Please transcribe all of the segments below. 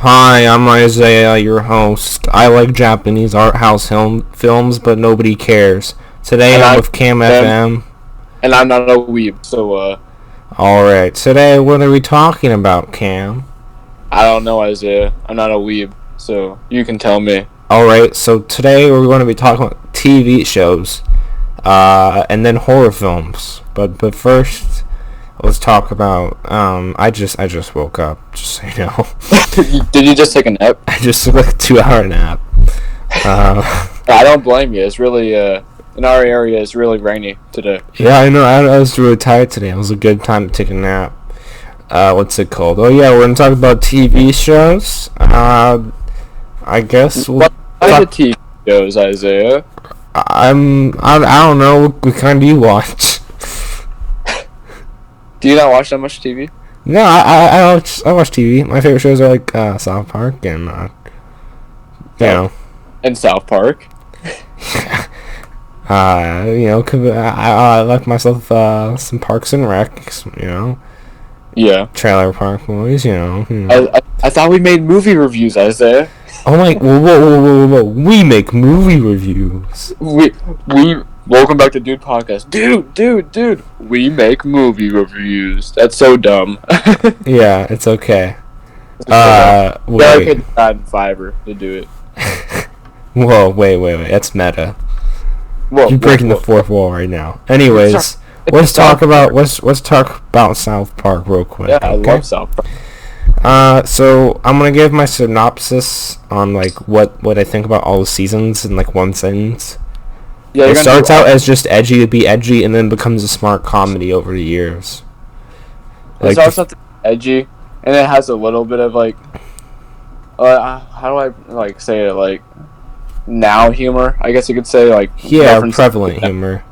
Hi, I'm Isaiah, your host. I like Japanese art house films, but nobody cares. Today And I'm I'm with them, CamFm. and I'm not a weeb, so Alright, today what are we talking about, Cam? I don't know, Isaiah. I'm not a weeb, so you can tell me. Alright, so today we're going to be talking about TV shows, and then horror films. But first, let's talk about, I just woke up, just so you know. Did you just take a nap? I just took like a 2 hour nap. Uh, I don't blame you. It's really in our area, it's really rainy today. Yeah, I know. I was really tired today. It was a good time to take a nap. What's it called? Oh yeah, we're gonna talk about TV shows. I guess we'll What kind of talk. TV shows, Isaiah? I don't know. What kind do you watch? Do you not watch that much TV? No, I watch TV. My favorite shows are like South Park and you know. In South Park. I like myself some Parks and Recs. Yeah. Trailer Park Boys. I thought we made movie reviews, Isaiah. Oh my! Whoa! We make movie reviews. We welcome back to Dude Podcast. Dude. We make movie reviews. That's so dumb. Yeah, it's okay. Yeah, I Wait. could add Fiverr to do it. Whoa, wait. That's meta. You're breaking the fourth wall right now. Anyways, let's talk about South Park real quick. Yeah, I okay? love South Park. So I'm gonna give my synopsis on like what I think about all the seasons in like one sentence. Yeah, It starts out as just edgy to be edgy, and then becomes a smart comedy over the years. It starts off edgy, and it has a little bit of like, how do I like say it, like now humor? I guess you could say, like, prevalent humor.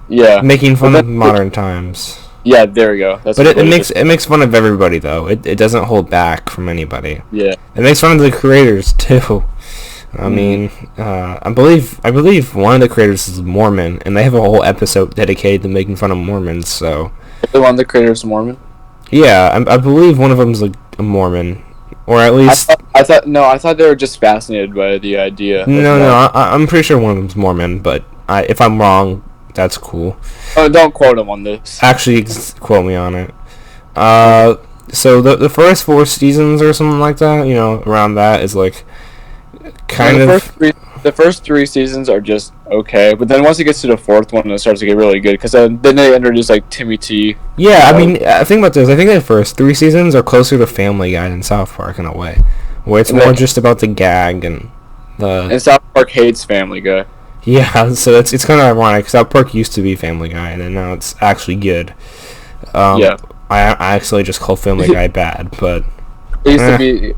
Yeah, Making fun of modern times. Yeah, there we go. But it makes fun of everybody though. It doesn't hold back from anybody. Yeah. It makes fun of the creators too. I mean, I believe one of the creators is Mormon, and they have a whole episode dedicated to making fun of Mormons. So. The one of the creators is Mormon. Yeah, I believe one of them's like a Mormon, or at least. I thought they were just fascinated by the idea. No, I'm pretty sure one of them's Mormon, but if I'm wrong, that's cool. Oh, don't quote him on this. Actually, quote me on it. So the first 4 seasons or something like that, around that is like the first 3 seasons are just okay, but then once it gets to the 4th one, it starts to get really good because then they introduce like Timmy T. Yeah, I mean, think about this. I think the first 3 seasons are closer to Family Guy than South Park in a way, where it's more just about the gag and the. And South Park hates Family Guy. Yeah, so it's kind of ironic. South Park used to be Family Guy, and then now it's actually good. Yeah. I actually just call Family Guy bad, but it used to be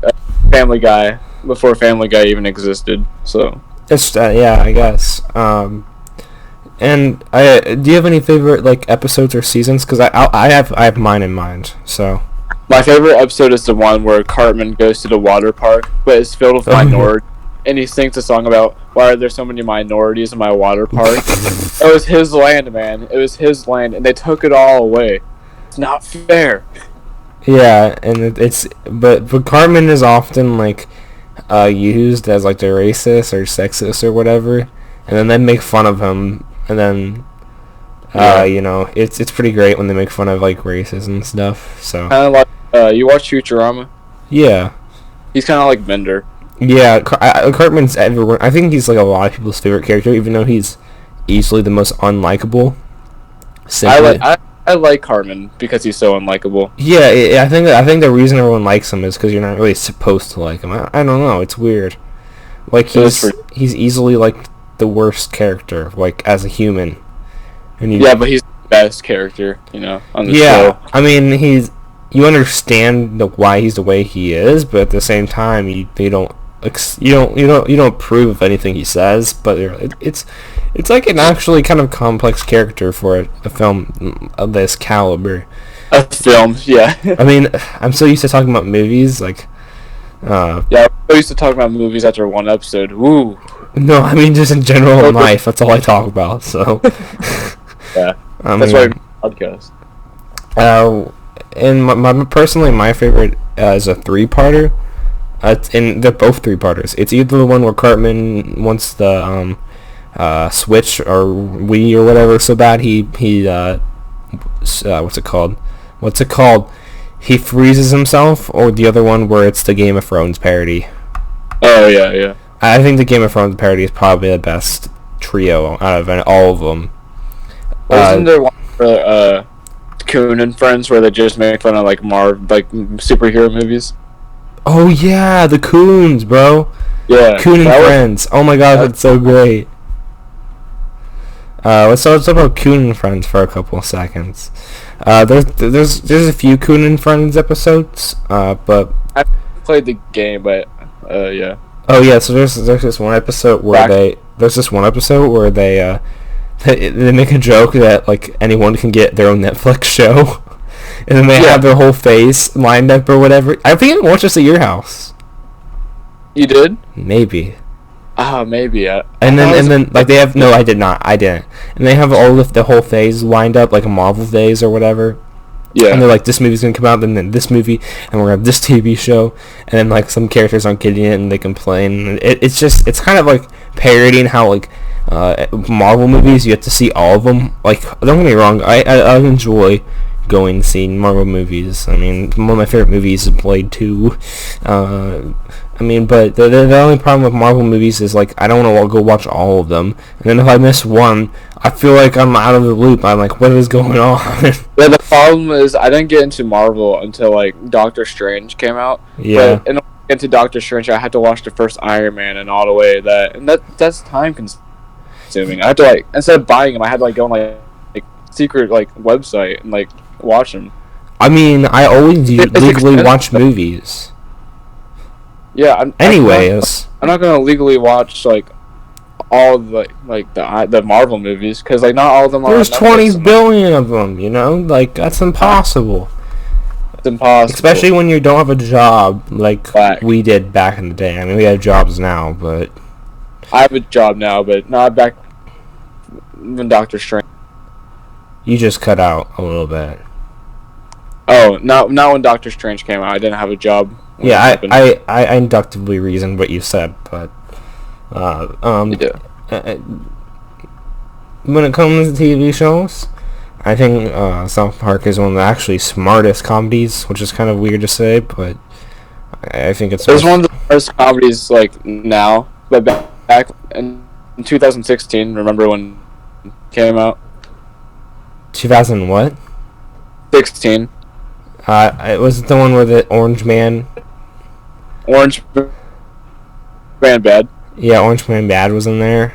Family Guy before Family Guy even existed. So it's yeah, I guess. And do you have any favorite like episodes or seasons? Because I have mine in mind. So my favorite episode is the one where Cartman goes to the water park, but it's filled with minorities. And he sings a song about why are there so many minorities in my water park. It was his land, man. It was his land, and they took it all away. It's not fair. Yeah, and but Cartman is often like used as like the racist or sexist or whatever, and then they make fun of him, and then it's pretty great when they make fun of like races and stuff. So kind of like you watch Futurama? Yeah, he's kind of like Bender. Yeah, Cartman's everyone. I think he's like a lot of people's favorite character, even though he's easily the most unlikable. I like Cartman because he's so unlikable. Yeah, I think the reason everyone likes him is because you're not really supposed to like him. I don't know. It's weird. Like he's easily like the worst character, like as a human. But he's the best character, on the show. I mean, you understand why he's the way he is, but at the same time, you don't approve of anything he says. But it's like an actually kind of complex character for a film of this caliber. A film, yeah. I mean, I'm so used to talking about movies, like. Yeah, I used to talk about movies after one episode. Woo. No, I mean just in general in life. That's all I talk about. So. Yeah. That's why we podcast. And personally, my favorite is a 3-parter. And they're both three-parters. It's either the one where Cartman wants the Switch or Wii or whatever so bad he what's it called? He freezes himself, or the other one where it's the Game of Thrones parody. Oh yeah. I think the Game of Thrones parody is probably the best trio out of all of them. Wasn't there one for Coon and Friends where they just make fun of like superhero movies? Oh yeah, the Coons, bro. Yeah, Coon and Friends. Oh my god, that's so great. Let's talk about Coon and Friends for a couple of seconds. There's a few Coon and Friends episodes, but I played the game, but yeah. Oh yeah, so there's this one episode where they make a joke that like anyone can get their own Netflix show, and then they have their whole face lined up or whatever. I think I watched this at your house. You did? Maybe. Maybe. And then like they have I didn't. And they have all of the whole phase lined up like a Marvel phase or whatever. Yeah. And they're like, this movie's gonna come out, then this movie, and we're gonna have this TV show, and then like some characters aren't getting it, and they complain. It's kind of like parodying how like Marvel movies you have to see all of them. Like, don't get me wrong, I enjoy going and seeing Marvel movies. I mean, one of my favorite movies is Blade 2. I mean, but the only problem with Marvel movies is like I don't want to go watch all of them, and then if I miss one, I feel like I'm out of the loop. I'm like, what is going on? Yeah, the problem is I didn't get into Marvel until like Doctor Strange came out. Yeah. But in order to get into Doctor Strange, I had to watch the first Iron Man and all the way that's time consuming. I had to like instead of buying them, I had to like go on like secret like website and like watch them. I mean, I always legally watch movies. Yeah. I'm not gonna legally watch like all the Marvel movies because like not all of them are. There's 20 billion of them. You know, like that's impossible. It's impossible, especially when you don't have a job like we did back in the day. I mean, we have jobs now, but I have a job now, but not back when Doctor Strange. You just cut out a little bit. Oh, not when Doctor Strange came out. I didn't have a job. Yeah, I inductively reasoned what you said, but when it comes to TV shows, I think South Park is one of the actually smartest comedies, which is kind of weird to say, but I think it's one of the first comedies like now, but back in 2016. Remember when it came out? 2000 what? 16. It was the one where the Orange Man Bad. Yeah, Orange Man Bad was in there.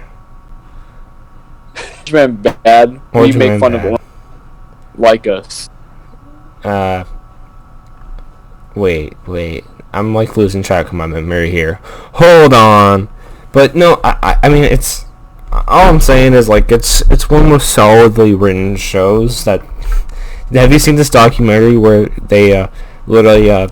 Orange Man Bad. Orange We make Man fun Bad. of like us. Wait. I'm like losing track of my memory here. Hold on. But no, I mean it's all I'm saying is like it's one of the most solidly written shows that. Have you seen this documentary where they literally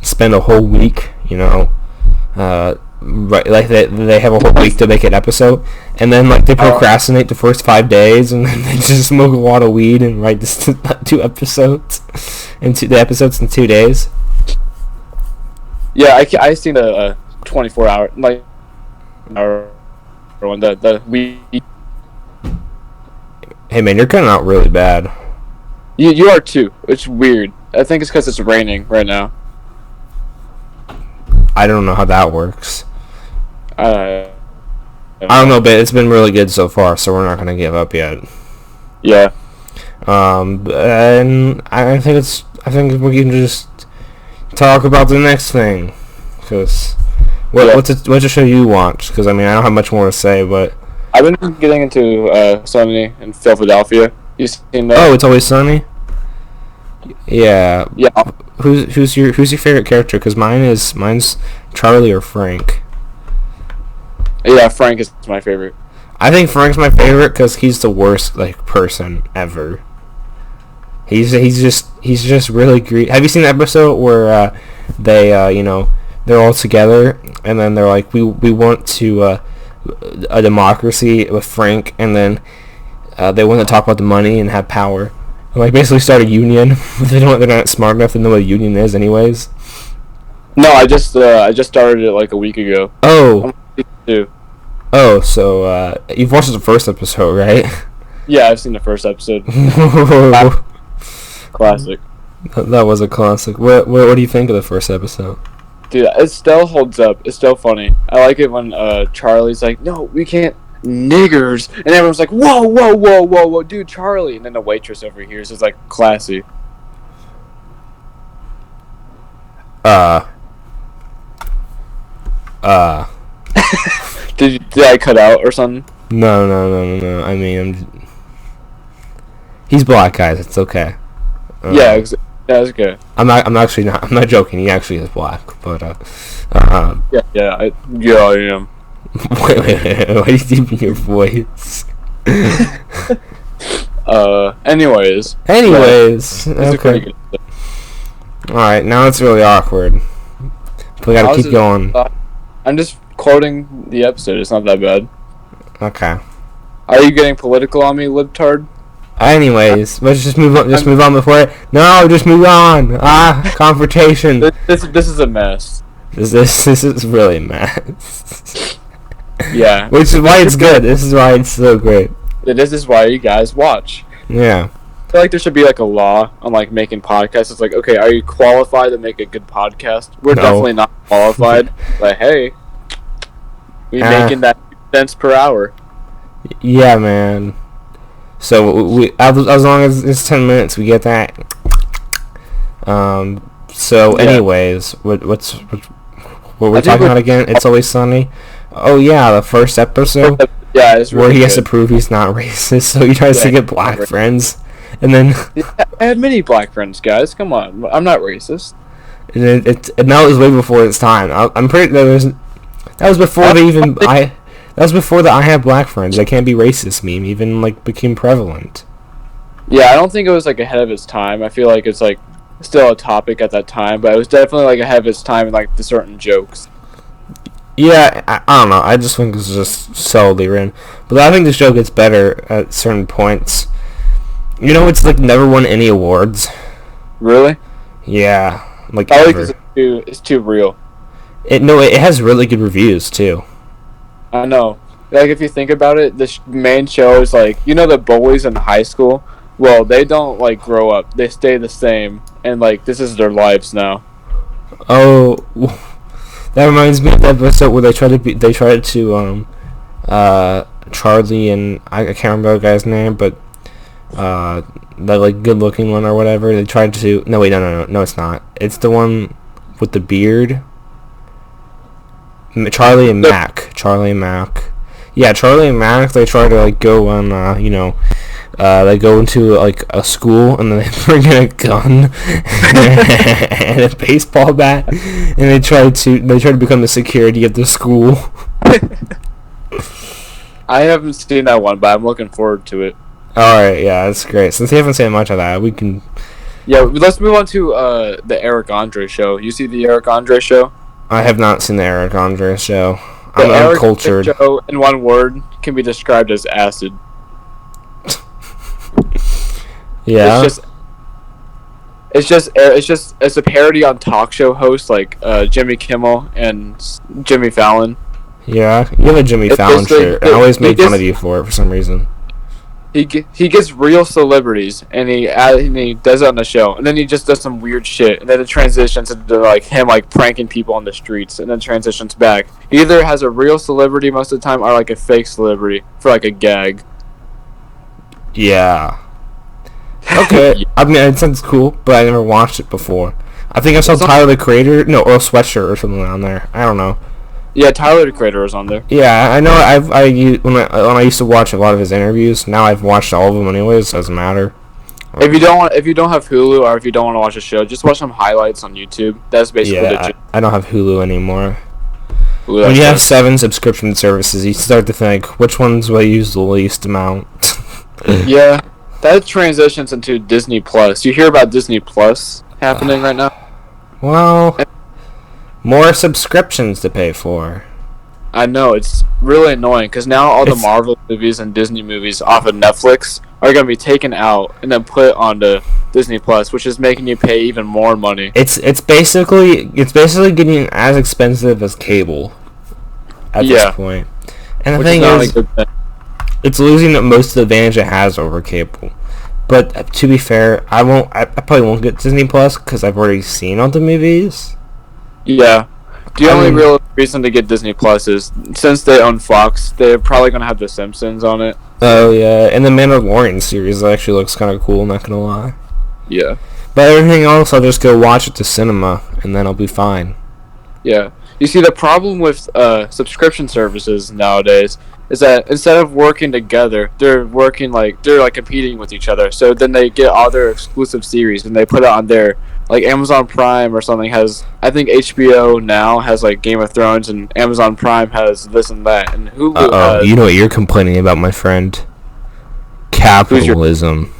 spend a whole week, right, like they have a whole week to make an episode, and then like they procrastinate the first 5 days, and then they just smoke a lot of weed and write this two episodes, the episodes in 2 days. Yeah, I seen a 24-hour like hour one the week. Hey man, you're cutting out really bad. You are too. It's weird. I think it's because it's raining right now. I don't know how that works. I don't know, but it's been really good so far, so we're not gonna give up yet. Yeah. And I think we can just talk about the next thing, because what's a show you watch? Because I mean I don't have much more to say, but I've been getting into Sunny in Philadelphia. You seen that? Oh, It's Always Sunny. Yeah. Yeah. Who's your favorite character? Because mine's Charlie or Frank. Yeah, Frank is my favorite. I think Frank's my favorite because he's the worst like person ever. He's just really greedy. Have you seen the episode where they they're all together and then they're like we want to a democracy with Frank, and then they want to talk about the money and have power, and like basically start a union. They're not smart enough to know what a union is, anyways. No, I just started it like a week ago. I'm Oh, on season 2. oh, so you've watched the first episode, right? Yeah, I've seen the first episode. that Classic. was a classic. What do you think of the first episode? Dude, it still holds up. It's still funny. I like it when Charlie's like, "No, we can't, niggers," and everyone's like, "Whoa, whoa, whoa, whoa, whoa, dude, Charlie!" And then the waitress overhears. It's like classy. Uh, uh. Did I cut out or something? No. I mean, he's black, guys. It's okay. Yeah, that's good. I'm not joking. He actually is black, but Yeah, I am. wait. Why are you deepening your voice? Anyways, Okay. All right, now it's really awkward. We gotta keep going. I'm just quoting the episode. It's not that bad. Okay. Are you getting political on me, libtard? Anyways, let's just move on. Just move on before it. No, just move on. Confrontation. This is a mess. This is really a mess. Yeah. Which is why it's good. This is why it's so great. This is why you guys watch. Yeah. I feel like there should be like a law on like making podcasts. It's like, okay, are you qualified to make a good podcast? We're definitely not qualified. But hey, we making that cents per hour. Yeah, man. So we as long as it's 10 minutes, we get that. So, anyways, what we're talking about again? It's Always Sunny. Oh yeah, the first episode. Yeah, it's really where he has good. to prove he's not racist, so he tries to get black friends, and then I had many black friends, guys. Come on, I'm not racist. and that was way before its time. I'm pretty that was before they even that was before the I have black friends, I can't be racist meme even like became prevalent. Yeah, I don't think it was like ahead of its time. I feel like it's like still a topic at that time, but it was definitely like ahead of its time in like the certain jokes. Yeah, I don't know. I just think it's just solidly written. But I think the show gets better at certain points. You know, it's like never won any awards. Really? Yeah, like Probably ever. because it's too real. It has really good reviews too. I know. Like, if you think about it, the main show is like, you know, the bullies in high school? Well, they don't, like, grow up. They stay the same. And, like, this is their lives now. Oh, that reminds me of the episode where they tried to Charlie and I can't remember the guy's name, but the like good looking one or whatever. They tried to no, it's not. It's the one with the beard. Charlie and Mac. Yeah, Charlie and Mac. They try to like go on they go into like a school and then they bring in a gun and a baseball bat and they try to become the security of the school. I haven't seen that one, but I'm looking forward to it. Alright, yeah, that's great. Since we haven't seen much of that, we can... Yeah, let's move on to the Eric Andre show. You see the Eric Andre show? I have not seen the Eric Andre show. The I'm Eric uncultured. Andre show, in one word, can be described as acid. Yeah. It's a parody on talk show hosts like Jimmy Kimmel and Jimmy Fallon. Yeah, you have a Jimmy Fallon shirt. I always made fun of you for it for some reason. He gets real celebrities and he does it on the show, and then he just does some weird shit, and then it transitions into like him like pranking people on the streets, and then transitions back. He either has a real celebrity most of the time or like a fake celebrity for like a gag. Yeah. Okay. I mean, it sounds cool, but I never watched it before. I think I saw Tyler the Creator, Earl Sweatshirt or something on there. I don't know. Yeah, Tyler the Creator was on there. Yeah, I know. When I used to watch a lot of his interviews. Now I've watched all of them anyways. Doesn't matter. If you don't have Hulu or if you don't want to watch a show, just watch some highlights on YouTube. That's basically I don't have Hulu anymore. Hulu, When you have 7 subscription services, you start to think which ones will I use the least amount. Yeah, that transitions into Disney Plus. You hear about Disney Plus happening right now? Well, more subscriptions to pay for. I know, it's really annoying because now all the Marvel movies and Disney movies off of Netflix are going to be taken out and then put onto Disney Plus, which is making you pay even more money. It's basically getting as expensive as cable at this point. And the thing is, it's losing most of the advantage it has over cable. But to be fair, I probably won't get Disney Plus because I've already seen all the movies. Yeah. The only real reason to get Disney Plus is since they own Fox, they're probably gonna have The Simpsons on it. Oh yeah, and the Mandalorian series actually looks kind of cool. Not gonna lie. Yeah. But everything else, I'll just go watch at the cinema, and then I'll be fine. Yeah. You see, the problem with subscription services nowadays is that instead of working together, they're competing with each other. So then they get all their exclusive series and they put it on their, like Amazon Prime or something has, I think HBO now has like Game of Thrones, and Amazon Prime has this and that, and Hulu has... You know what you're complaining about, my friend? Capitalism.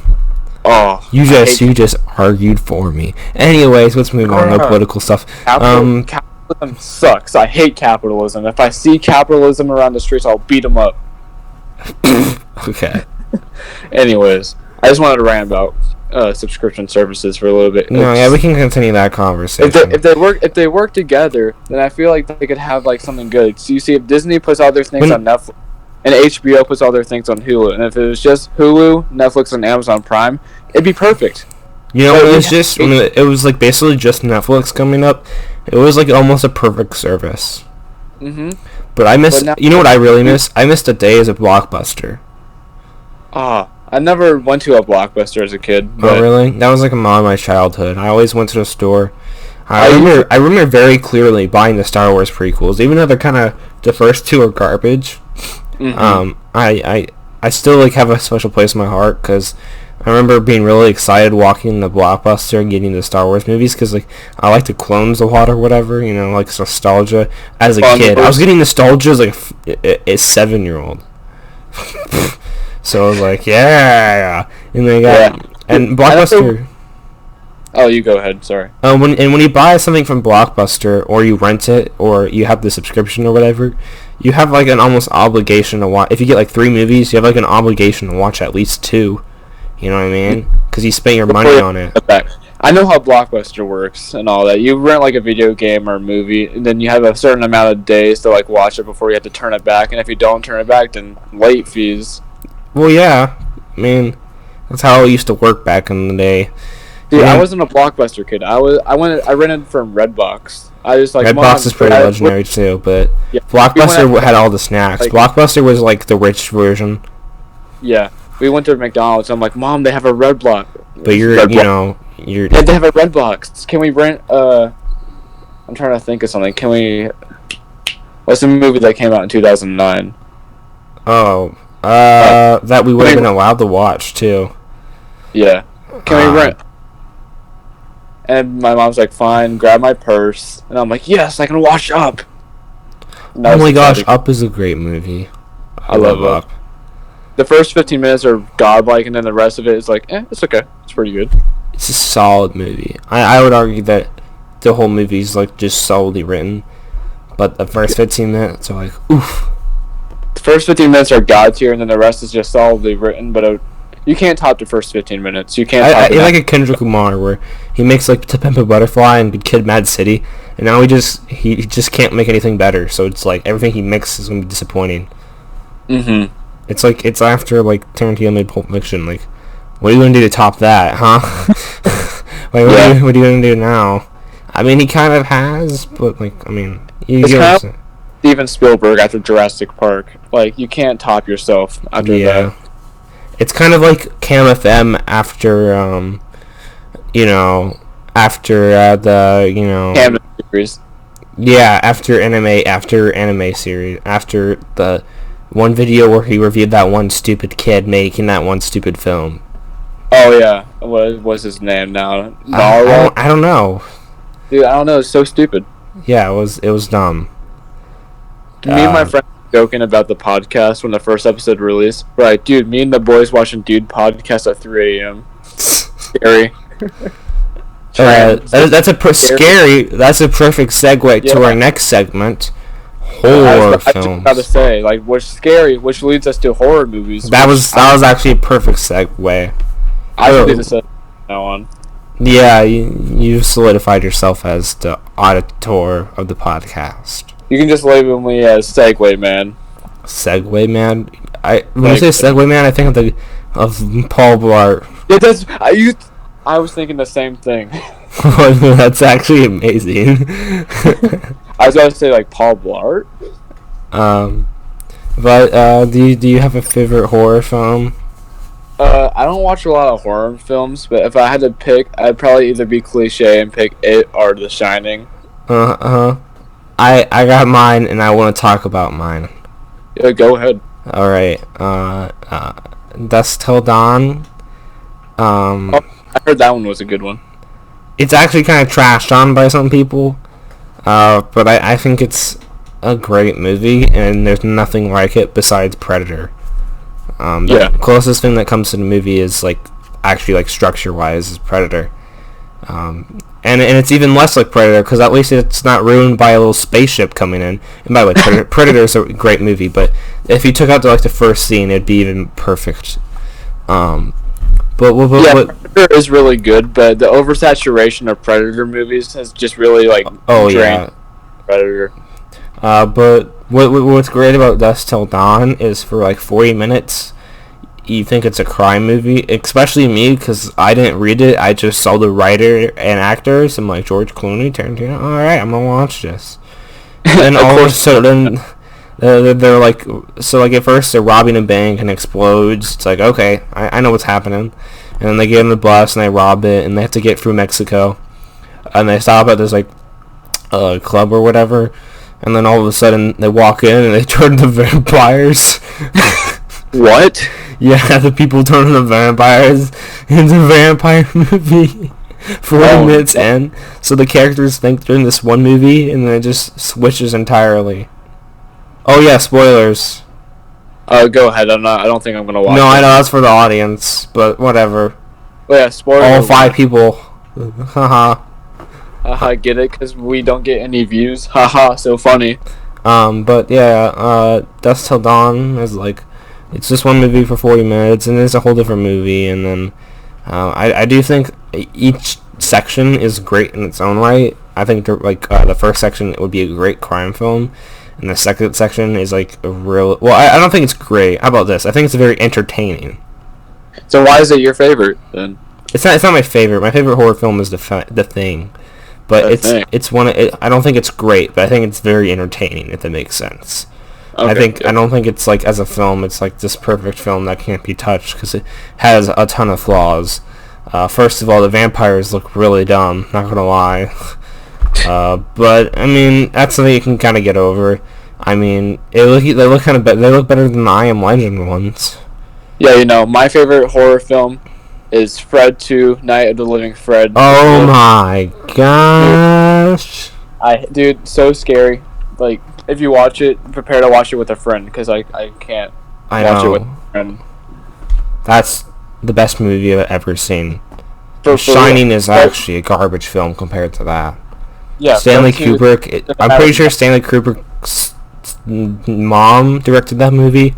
Oh, you just argued for me. Anyways, let's move on. No political stuff. Capitalism sucks. I hate capitalism. If I see capitalism around the streets, I'll beat them up. Okay. Anyways, I just wanted to rant about subscription services for a little bit. No, yeah, we can continue that conversation. If they work together, then I feel like they could have like something good. So you see, if Disney puts all their things on Netflix, and HBO puts all their things on Hulu, and if it was just Hulu, Netflix, and Amazon Prime, it'd be perfect. You know, it was like basically just Netflix coming up. It was like almost a perfect service. Mhm. But I miss. You know what I really miss? I miss the days of Blockbuster. I never went to a Blockbuster as a kid. Oh really? That was like a lot of my childhood. I always went to the store. I remember very clearly buying the Star Wars prequels, even though they're kind of, the first two are garbage. Mm-hmm. I still like have a special place in my heart because I remember being really excited walking in the Blockbuster and getting the Star Wars movies because like I like the clones a lot or whatever, you know, like nostalgia. As a kid, I was getting nostalgia as like a 7-year-old. So I was like, yeah, and they got and Blockbuster. Oh, you go ahead. Sorry. When you buy something from Blockbuster or you rent it or you have the subscription or whatever, you have like an almost obligation to watch. If you get like 3 movies, you have like an obligation to watch at least 2. You know what I mean? Because you spent your money on it. I know how Blockbuster works and all that. You rent like a video game or a movie, and then you have a certain amount of days to like watch it before you have to turn it back. And if you don't turn it back, then late fees. Well, yeah. I mean, that's how it used to work back in the day. Dude, I wasn't a Blockbuster kid. I rented from Redbox. I just like Redbox is pretty legendary too, but Blockbuster had all the snacks. Blockbuster was like the rich version. Yeah, we went to McDonald's. I'm like, Mom, they have a Redbox. But you're. Yeah, they have a Redbox. Can we rent? I'm trying to think of something. Can we? What's the movie that came out in 2009? Oh, that we would have been allowed to watch too. Yeah. Can we rent? And my mom's like, fine, grab my purse. And I'm like, yes, I can watch Up. Oh my gosh, Up is a great movie. I love Up. The first 15 minutes are godlike, and then the rest of it is like, it's okay. It's pretty good. It's a solid movie. I would argue that the whole movie is like just solidly written. But the first 15 minutes are like, oof. The first 15 minutes are god tier, and then the rest is just solidly written, but you can't top the first 15 minutes. You can't. I like a Kendrick Lamar where he makes like To Pimp a Butterfly and Kid Mad City, and now he just can't make anything better. So it's like everything he makes is gonna be disappointing. Mhm. It's after like Tarantino made Pulp Fiction. Like, what are you gonna do to top that, huh? Like, what are you gonna do now? I mean, he kind of has, but like, I mean, it's kind of Steven Spielberg after Jurassic Park. Like, you can't top yourself after that. It's kind of like CamFM after, Camden series. Yeah, after anime series, after the one video where he reviewed that one stupid kid making that one stupid film. Oh yeah, what was his name now? I don't know. Dude, I don't know. It's so stupid. Yeah, it was dumb. Me and my friend joking about the podcast when the first episode released. Right, dude, me and the boys watching Dude podcast at 3 a.m. Scary. That's a perfect segue to our next segment. Horror I just films. gotta say, like, what's scary, which leads us to horror movies. That was actually a perfect segue. I should do this from now on. Yeah, you've solidified yourself as the auditor of the podcast. You can just label me as Segway Man. Segway Man. When you say Segway Man, I think of Paul Blart. Yeah, I was thinking the same thing. That's actually amazing. I was going to say like Paul Blart. But do you have a favorite horror film? I don't watch a lot of horror films, but if I had to pick, I'd probably either be cliche and pick It or The Shining. I got mine, and I want to talk about mine. Yeah, go ahead. All right. Dusk Till Dawn. I heard that one was a good one. It's actually kind of trashed on by some people, but I think it's a great movie, and there's nothing like it besides Predator. The closest thing that comes to the movie is actually structure-wise is Predator, and it's even less like Predator because at least it's not ruined by a little spaceship coming in. And by the way, Predator is a great movie, but if you took out the first scene, it'd be even perfect. Predator is really good, but the oversaturation of Predator movies has just really drained Predator. But what's great about Dusk Till Dawn is for 40 minutes, you think it's a crime movie, especially me because I didn't read it. I just saw the writer and actors. I'm like, George Clooney, Tarantino. All right, I'm gonna watch this. And all of a sudden, they're at first they're robbing a bank and explodes. It's like, okay, I know what's happening. And then they get in the bus and they rob it and they have to get through Mexico. And they stop at this club or whatever. And then all of a sudden they walk in and they turn to vampires. What? Yeah, the people turn into vampires. It's a vampire movie. 40 minutes in. So the characters think they're in this one movie and then it just switches entirely. Oh yeah, spoilers. Go ahead. I don't think I'm gonna watch. No, it. I know that's for the audience, but whatever. Oh yeah, spoilers. All 5 people. Haha. Haha, get it? Because we don't get any views. Haha, so funny. But yeah, Dusk Till Dawn is it's just one movie for 40 minutes, and it's a whole different movie, and then I do think each section is great in its own right. I think the first section would be a great crime film, and the second section is a real... Well, I don't think it's great. How about this? I think it's very entertaining. So why is it your favorite, then? It's not my favorite. My favorite horror film is The Thing. But it's one. I don't think it's great, but I think it's very entertaining. If that makes sense. Okay, I don't think it's as a film. It's this perfect film that can't be touched because it has a ton of flaws. First of all, the vampires look really dumb. Not gonna lie. But I mean that's something you can kind of get over. I mean they look kind of better. They look better than the I Am Legend ones. Yeah, my favorite horror film is Fred 2, Night of the Living Fred. Oh my gosh. Dude, so scary. If you watch it, prepare to watch it with a friend, because I can't watch it with a friend. That's the best movie I've ever seen. Shining is actually a garbage film compared to that. Yeah, Stanley Kubrick, I'm pretty sure Stanley Kubrick's mom directed that movie.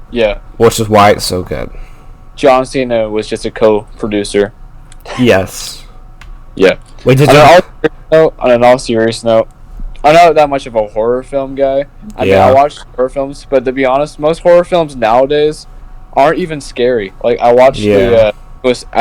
Yeah. Which is why it's so good. John Cena was just a co-producer. Yes. Yeah. Wait, on an all serious note, I'm not that much of a horror film guy. I mean, I watch horror films, but to be honest, most horror films nowadays aren't even scary. I watched I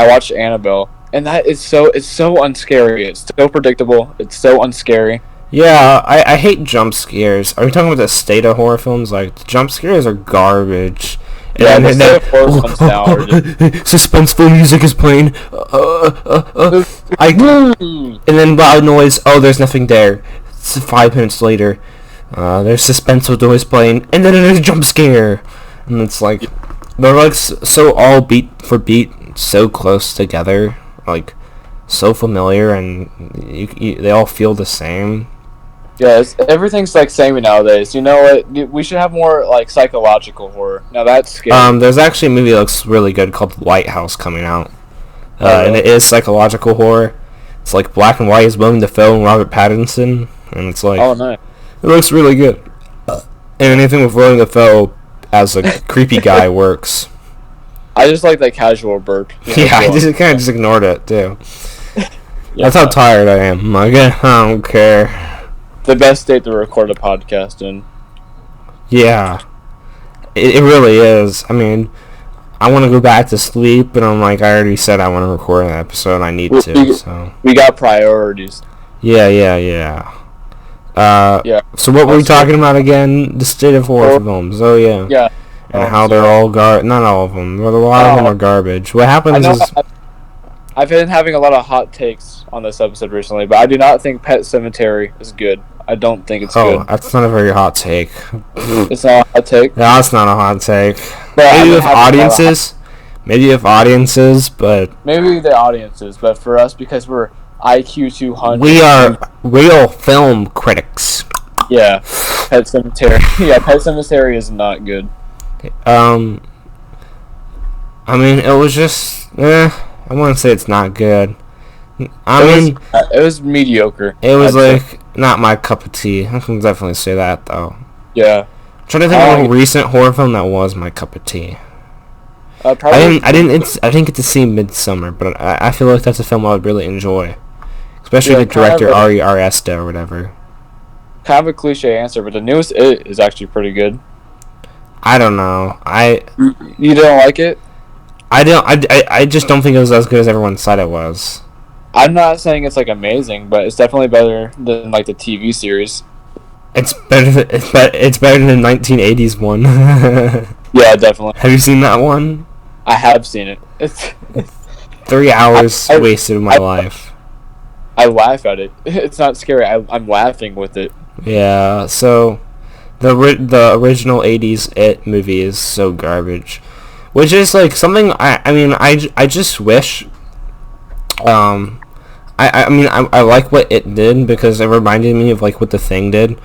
watched Annabelle, and it's so unscary. It's so predictable. It's so unscary. Yeah, I hate jump scares. Are we talking about the state of horror films? The jump scares are garbage. Yeah, the state of horror films now are just... Suspenseful music is playing. And then loud noise. Oh, there's nothing there. It's 5 minutes later. There's suspenseful noise playing, and then there's a jump scare. And it's they're so all beat for beat, so close together, so familiar, and they all feel the same. Yeah, everything's samey nowadays. You know what? We should have more psychological horror. Now that's scary. There's actually a movie that looks really good called Lighthouse coming out, and it is psychological horror. It's black and white. It's Willem Dafoe and Robert Pattinson, and it's oh nice. It looks really good. And anything with Willem Dafoe as a creepy guy works. I just like that casual burp. Yeah, I just kind of just ignored it too. Yeah. That's how tired I am. Like, I don't care. The best date to record a podcast in. Yeah, it really is. I mean, I want to go back to sleep, but I'm like, I already said I want to record an episode. I need to. So we got priorities. Yeah. Yeah. So what were we talking about again? The state of horror films. Oh yeah. Yeah. And how they're all not all of them, but a lot of them are garbage. What happens is I've been having a lot of hot takes on this episode recently, but I do not think Pet Sematary is good. I don't think it's good. Oh, that's not a very hot take. It's not a hot take? No, that's not a hot take. But maybe with audiences, but maybe the audiences, but for us, because we're IQ 200. We are real film critics. Yeah, Pet Sematary. Yeah, Pet Sematary is not good. I mean, it was just, I wouldn't say it's not good. It was mediocre. It was not my cup of tea. I can definitely say that though. Yeah. I'm trying to think of a recent horror film that was my cup of tea. Probably. I didn't get to see Midsommar, but I feel like that's a film I would really enjoy, especially the director Ari Aster or whatever. Kind of a cliche answer, but the newest It is actually pretty good. I don't know. You don't like it? I just don't think it was as good as everyone said it was. I'm not saying it's like amazing, but it's definitely better than like the TV series. It's better than the 1980s one. Yeah, definitely. Have you seen that one? I have seen it. It's 3 hours wasted of my life. I laugh at it. It's not scary. I'm laughing with it. Yeah. So the original 80s It movie is so garbage, which is like something I just wish I like what it did because it reminded me of like what The Thing did,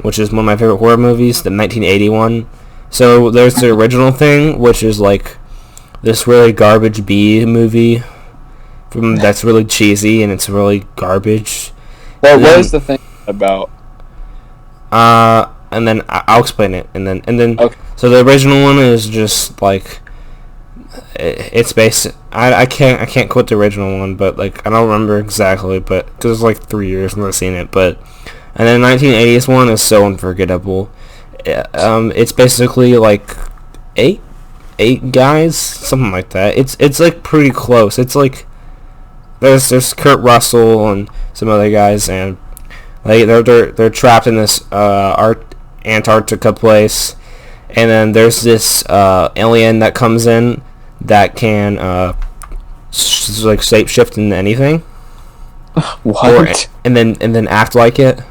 which is one of my favorite horror movies, the 1981. So there's the original Thing, which is like this really garbage B movie that's really cheesy and it's really garbage. Well, what is The Thing about? And then I'll explain it, and then okay. So the original one is just like it's based. I can't quote the original one, but like I don't remember exactly, but because it's like 3 years since I've seen it. But and then 1980s one is so unforgettable. It's basically like eight guys, something like that. It's like pretty close. It's like there's Kurt Russell and some other guys, and like they're trapped in this Antarctica place, and then there's this alien that comes in that can like shapeshift into anything. What? And then act like it.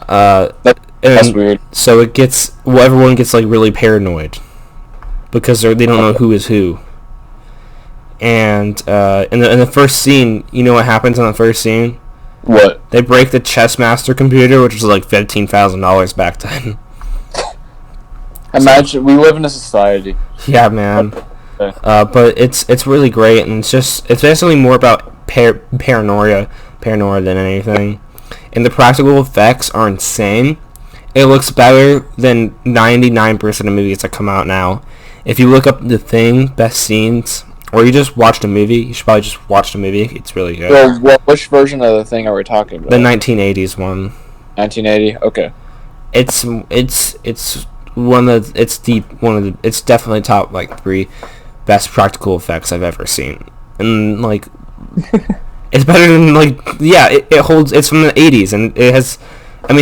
That's weird. So everyone gets like really paranoid because they don't know who is who. And in the first scene, you know what happens in the first scene? What? They break the Chessmaster computer, which was like $15,000 back then. Imagine we live in a society. Yeah, man. Okay. But it's really great, and it's basically more about paranoia than anything. And the practical effects are insane. It looks better than 99% of movies that come out now. If you look up The Thing best scenes, or you just watch the movie, you should probably just watch the movie. It's really good. Well, which version of The Thing are we talking about? The 1980s one. 1980. Okay. It's it's definitely top like 3 best practical effects I've ever seen, and like it's better than it holds. It's from the 80s, and it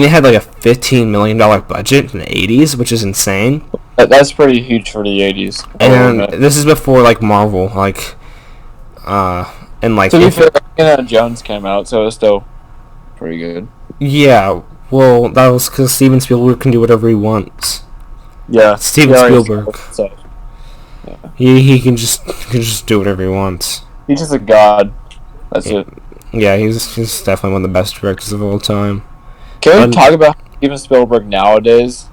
had like a $15 million budget in the 80s, which is insane. That's pretty huge for the 80s. And this is before like Marvel, and like. To be fair, Indiana Jones came out, so it's still pretty good. Yeah, well, that was because Steven Spielberg can do whatever he wants. Yeah, Steven Spielberg. So, yeah. He can just do whatever he wants. He's just a god. That's it. Yeah, he's definitely one of the best directors of all time. Can we talk about Steven Spielberg nowadays?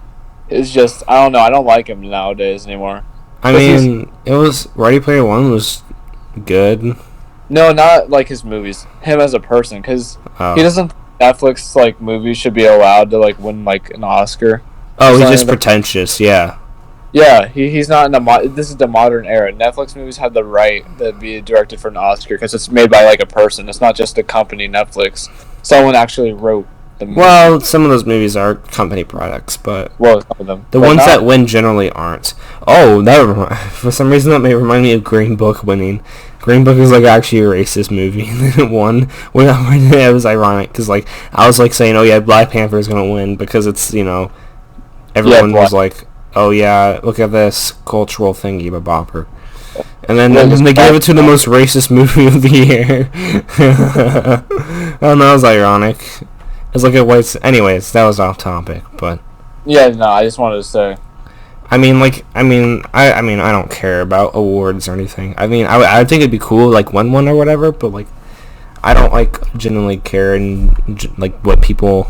It's just, I don't know, I don't like him nowadays anymore. I mean, it was Ready Player One was good. No, not like his movies. Him as a person, because he doesn't. Netflix like movies should be allowed to like win like an Oscar. Oh, he's just Something pretentious. Yeah. Yeah, he's not in the this is the modern era. Netflix movies have the right to be directed for an Oscar because it's made by like a person. It's not just a company, Netflix. Someone actually wrote the movie. Well, some of those movies are company products, but Well, some of them. the But ones not, that win generally aren't. Oh, for some reason that may remind me of Green Book winning. Green Book is like actually a racist movie, and then it won. When it was ironic because like I was like saying, oh yeah, Black Panther is gonna win because it's everyone was like, oh yeah, look at this cultural thingy, bopper. And then they gave it to the most racist movie of the year. Oh, that was ironic. It's like a white. Anyways, that was off topic, but yeah, no, I just wanted to say. I don't care about awards or anything. I think it'd be cool like win one or whatever, but like I don't like genuinely care and like what people.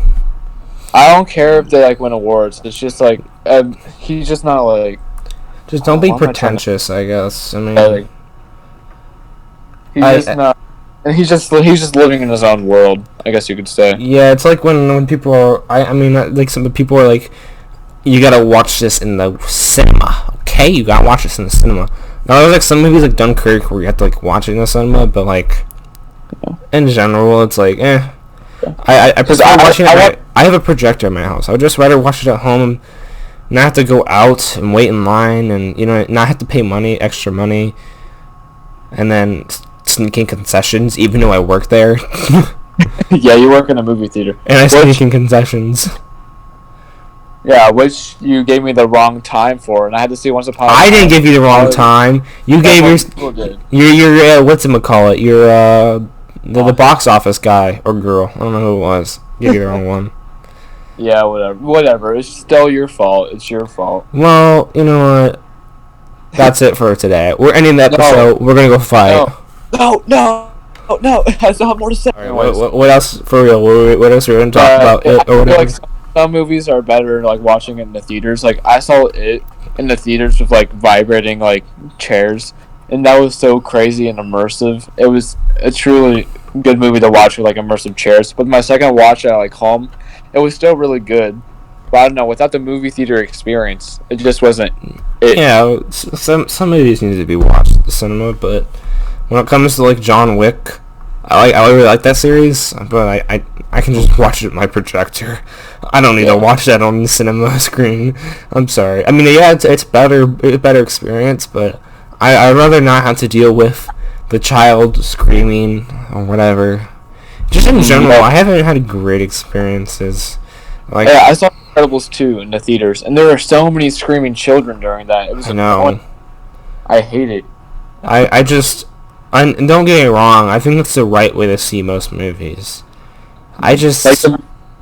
I don't care if they like win awards. It's just like he's just not like. Just don't be pretentious, I guess. I mean, like, he's just not. And he's just living in his own world, I guess you could say. Yeah, it's like when people are. Like some people are like, you gotta watch this in the cinema. Okay, you gotta watch this in the cinema. Now there's like some movies like Dunkirk where you have to like watch it in the cinema, but like in general, it's like I prefer watching it. I have a projector in my house. I would just rather watch it at home, not have to go out and wait in line, and not have to pay extra money, and then sneak in concessions, even though I work there. Yeah, you work in a movie theater, and I sneak in concessions. Yeah, which you gave me the wrong time for, and I had to see Once Upon a Time. I didn't give you the wrong time. You gave your whatchamacallit, the box office guy or girl. I don't know who it was. Gave you the wrong one. Yeah, whatever. It's still your fault. It's your fault. Well, you know what? That's it for today. We're ending the episode. We're gonna go fight. No. I still have more to say. Right, what else for real? What else are we gonna talk about? I feel like some movies are better like watching it in the theaters. Like I saw it in the theaters with like vibrating like chairs, and that was so crazy and immersive. It was a truly good movie to watch with like immersive chairs. But my second watch at like home, it was still really good. But I don't know, without the movie theater experience, it just wasn't it. Yeah, some movies need to be watched at the cinema, but when it comes to like John Wick, I really like that series, but I can just watch it with my projector. I don't need to watch that on the cinema screen. I'm sorry. I mean, yeah, it's better experience, but I'd rather not have to deal with the child screaming or whatever. Just in general, I haven't had great experiences. Like, yeah, I saw Incredibles 2 in the theaters, and there were so many screaming children during that. It was I hate it. And don't get me wrong, I think that's the right way to see most movies. I just like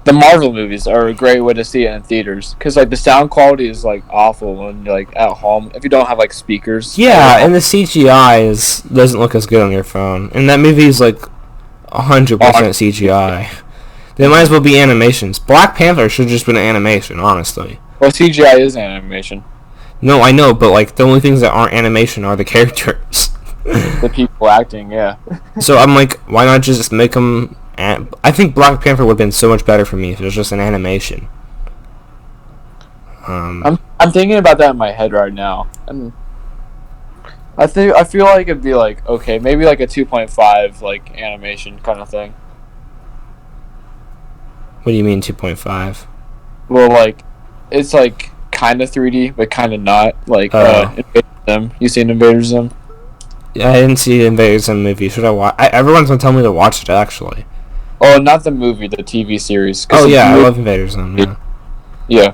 the Marvel movies are a great way to see it in theaters because like the sound quality is like awful when you're like at home if you don't have like speakers. Yeah, and the CGI doesn't look as good on your phone, and that movie is like 100% CGI. They might as well be animations. Black Panther should have just been an animation, honestly. Well, CGI is animation. No, I know, but like the only things that aren't animation are the characters. The people acting, yeah. So I'm like, why not just make them? I think Black Panther would have been so much better for me if it was just an animation. I'm thinking about that in my head right now, and I feel like it'd be like okay, maybe like a 2.5 like animation kind of thing. What do you mean 2.5? Well, like it's like kind of 3D, but kind of not. Like Invader Zim. You seen Invader Zim? Yeah, I didn't see Invader Zim movie. Should I watch? Everyone's gonna tell me to watch it actually. Oh, not the movie, the TV series. Oh yeah, I love Invader Zim. Yeah. Yeah.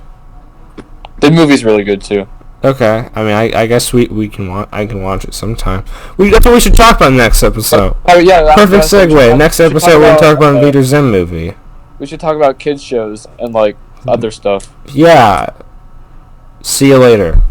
The movie's really good too. Okay, I mean, I guess we can I can watch it sometime. That's what we should talk about next episode. Oh yeah, perfect segue. Next episode we're gonna talk about Invader Zim movie. We should talk about kids shows and like other stuff. Yeah. See you later.